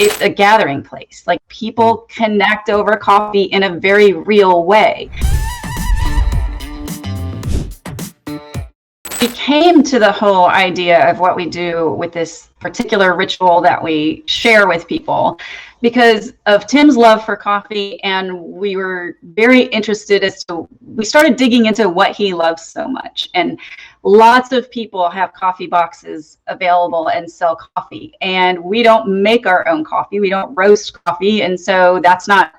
it's a gathering place. Like, people connect over coffee in a very real way. We came to the whole idea of what we do with this particular ritual that we share with people because of Tim's love for coffee, and we were very interested we started digging into what he loves so much. And lots of people have coffee boxes available and sell coffee, and we don't make our own coffee. We don't roast coffee, and so that's not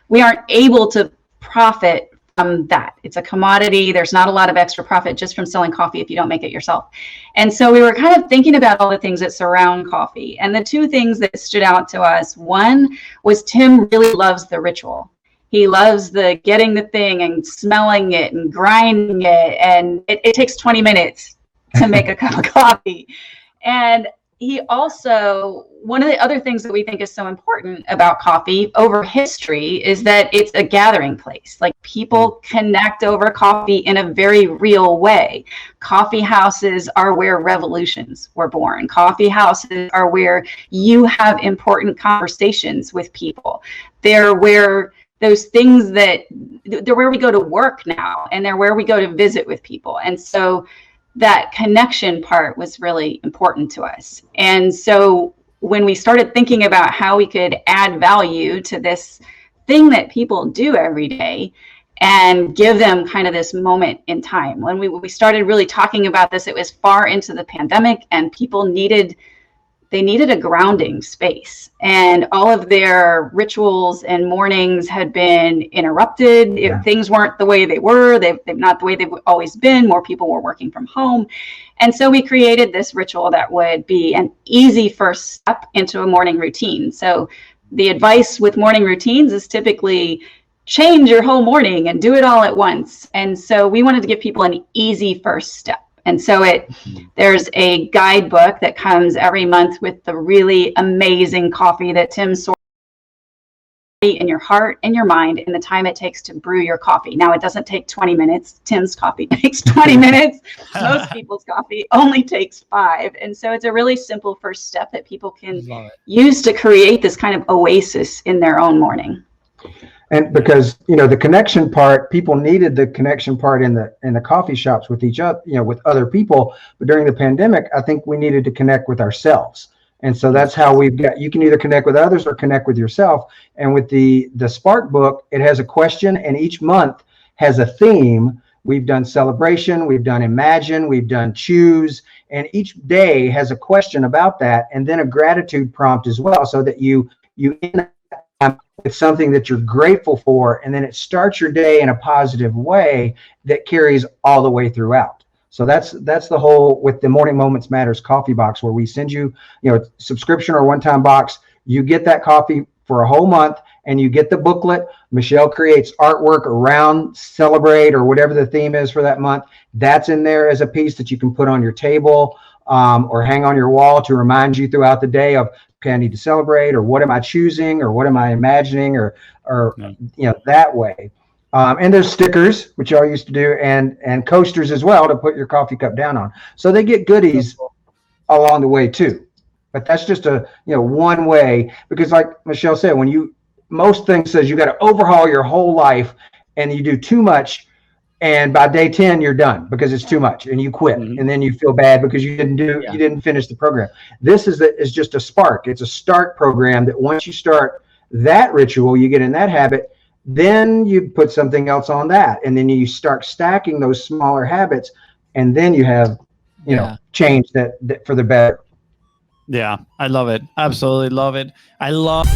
we aren't able to profit that. It's a commodity. There's not a lot of extra profit just from selling coffee if you don't make it yourself. And so we were kind of thinking about all the things that surround coffee. And the two things that stood out to us, one was Tim really loves the ritual. He loves the getting the thing and smelling it and grinding it. And it takes 20 minutes to make a cup of coffee. And he also, one of the other things that we think is so important about coffee over history is that it's a gathering place. Like, people connect over coffee in a very real way. Coffee houses are where revolutions were born. Coffee houses are where you have important conversations with people. They're where those things they're where we go to work now, and they're where we go to visit with people. And so that connection part was really important to us. And so when we started thinking about how we could add value to this thing that people do every day and give them kind of this moment in time, when we started really talking about this, it was far into the pandemic, and people needed a grounding space, and all of their rituals and mornings had been interrupted. Things weren't the way they were. They've not the way they've always been. More people were working from home. And so we created this ritual that would be an easy first step into a morning routine. So the advice with morning routines is typically change your whole morning and do it all at once. And so we wanted to give people an easy first step. And so there's a guidebook that comes every month with the really amazing coffee that Tim sources in your heart and your mind, and the time it takes to brew your coffee. Now, it doesn't take 20 minutes. Tim's coffee takes 20 minutes. Most people's coffee only takes 5. And so it's a really simple first step that people can use to create this kind of oasis in their own morning. And because, the connection part, people needed the connection part in the coffee shops with each other, with other people. But during the pandemic, I think we needed to connect with ourselves. And so that's how you can either connect with others or connect with yourself. And with the Spark book, it has a question, and each month has a theme. We've done celebration, we've done imagine, we've done choose, and each day has a question about that, and then a gratitude prompt as well, so that you end up with something that you're grateful for, and then it starts your day in a positive way that carries all the way throughout. So that's the whole with the Morning Moments Matters coffee box, where we send you, subscription or one-time box. You get that coffee for a whole month, and you get the booklet. Michelle creates artwork around celebrate or whatever the theme is for that month. That's in there as a piece that you can put on your table or hang on your wall to remind you throughout the day of, okay, I need to celebrate, or what am I choosing, or what am I imagining, or that way. And there's stickers, which y'all used to do, and coasters as well to put your coffee cup down on. So they get goodies along the way too. But that's just one way, because like Michelle said, most things says you got to overhaul your whole life, and you do too much, and by day 10 you're done because it's too much, and you quit, and then you feel bad because you didn't finish the program. This is just a spark. It's a start program that once you start that ritual, you get in that habit. Then you put something else on that, and then you start stacking those smaller habits, and then you have, change that for the better. Yeah, I love it. Absolutely love it. I love